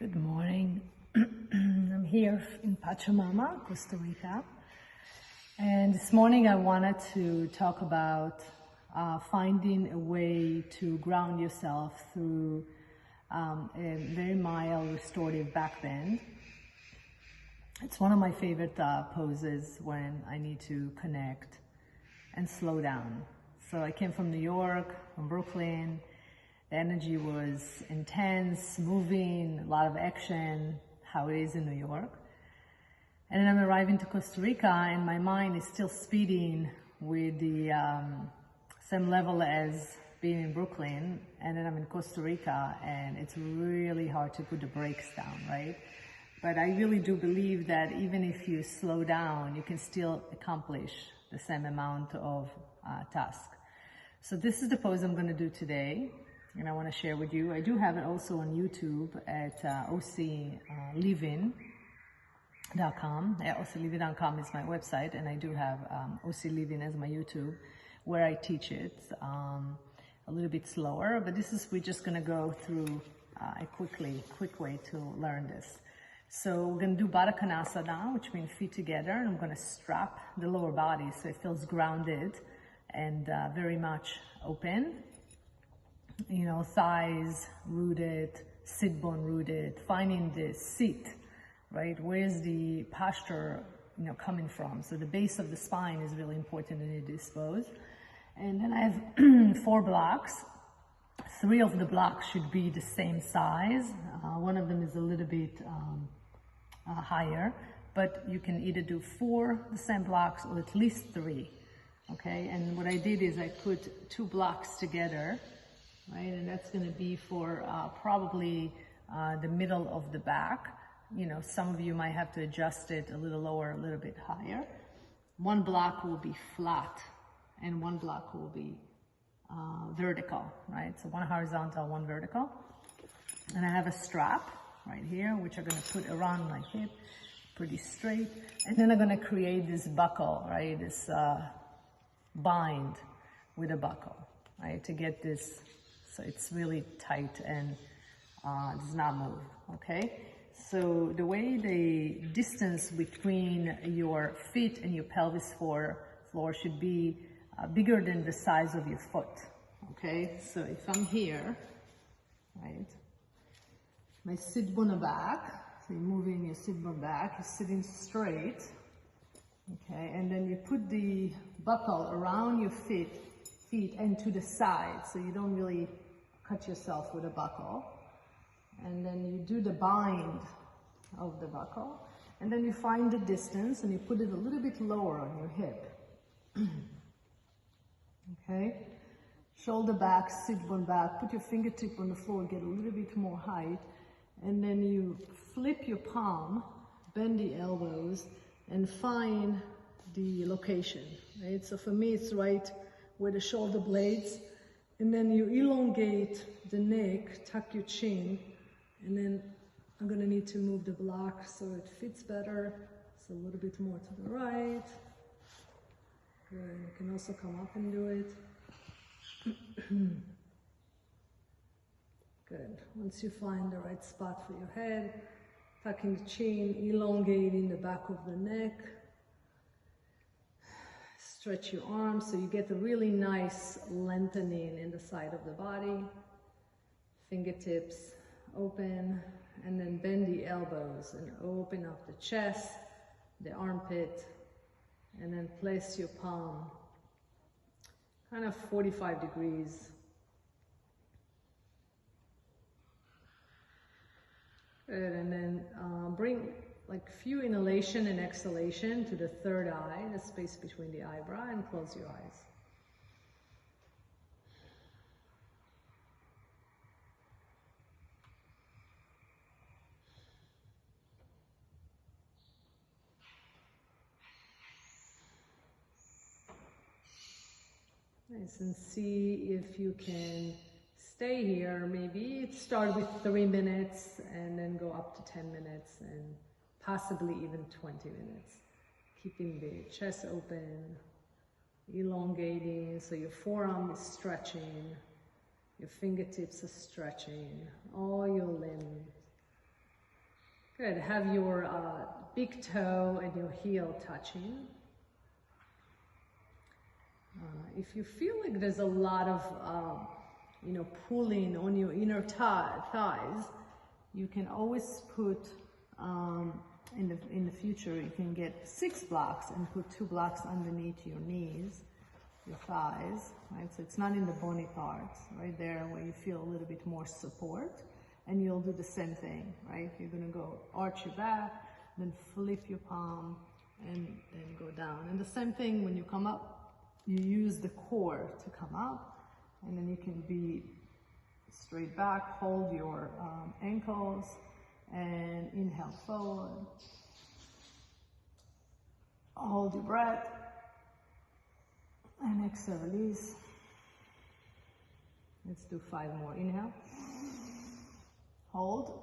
Good morning. I'm here in Pachamama, Costa Rica. And this morning I wanted to talk about finding a way to ground yourself through a very mild restorative back bend. It's one of my favorite poses when I need to connect and slow down. So I came from New York, from Brooklyn. The energy was intense, moving, a lot of action, how it is in New York. And then I'm arriving to Costa Rica and my mind is still speeding with the same level as being in Brooklyn. And then I'm in Costa Rica and it's really hard to put the brakes down, right? But I really do believe that even if you slow down, you can still accomplish the same amount of task. So this is the pose I'm going to do today. And I want to share with you. I do have it also on YouTube at ocliving.com. ocliving.com is my website, and I do have ocliving as my YouTube, where I teach it a little bit slower. But we're just going to go through a quick way to learn this. So we're going to do Baddha Konasana, which means feet together, and I'm going to strap the lower body so it feels grounded and very much open. You know, thighs rooted, sit bone rooted, finding the seat, right? Where's the posture, coming from? So the base of the spine is really important in this pose. And then I have 4 blocks. 3 of the blocks should be the same size. One of them is a little bit higher, but you can either do 4 the same blocks or at least 3, okay? And what I did is I put 2 blocks together, right, and that's going to be for probably the middle of the back. Some of you might have to adjust it a little lower, a little bit higher. 1 block will be flat, and 1 block will be vertical, right? So 1 horizontal, 1 vertical. And I have a strap right here, which I'm going to put around my hip, pretty straight. And then I'm going to create this buckle, right? This bind with a buckle, right? To get this. So it's really tight and does not move, okay? So the way the distance between your feet and your pelvis floor should be bigger than the size of your foot, okay? So if I'm here, right, my sit bone back, so you're moving your sit bone back, you're sitting straight, okay? And then you put the buckle around your feet and to the side, so you don't really cut yourself with a buckle. And then you do the bind of the buckle, and then you find the distance and you put it a little bit lower on your hip. Okay? Shoulder back, sit bone back, put your fingertip on the floor, get a little bit more height, and then you flip your palm, bend the elbows, and find the location, right? So for me, it's right where the shoulder blades, and then you elongate the neck, tuck your chin, and then I'm gonna need to move the block so it fits better. So a little bit more to the right. Good. You can also come up and do it. Good. Once you find the right spot for your head, tucking the chin, elongating the back of the neck. Stretch your arms so you get a really nice lengthening in the side of the body. Fingertips open, and then bend the elbows and open up the chest, the armpit, and then place your palm kind of 45 degrees. Good, and then bring like few inhalation and exhalation to the third eye, the space between the eyebrow, and close your eyes. Nice, and see if you can stay here. Maybe start with 3 minutes and then go up to 10 minutes and possibly even 20 minutes. Keeping the chest open, elongating, so your forearm is stretching, your fingertips are stretching, all your limbs Good. Have your big toe and your heel touching. If you feel like there's a lot of, pulling on your inner thighs, you can always put, in the future, you can get 6 blocks and put 2 blocks underneath your knees, your thighs, right? So it's not in the bony parts, right there where you feel a little bit more support. And you'll do the same thing, right? You're gonna go arch your back, then flip your palm, and then go down. And the same thing when you come up, you use the core to come up, and then you can be straight back, hold your ankles, and inhale forward. Hold your breath, and exhale, release. Let's do 5 more. Inhale, hold,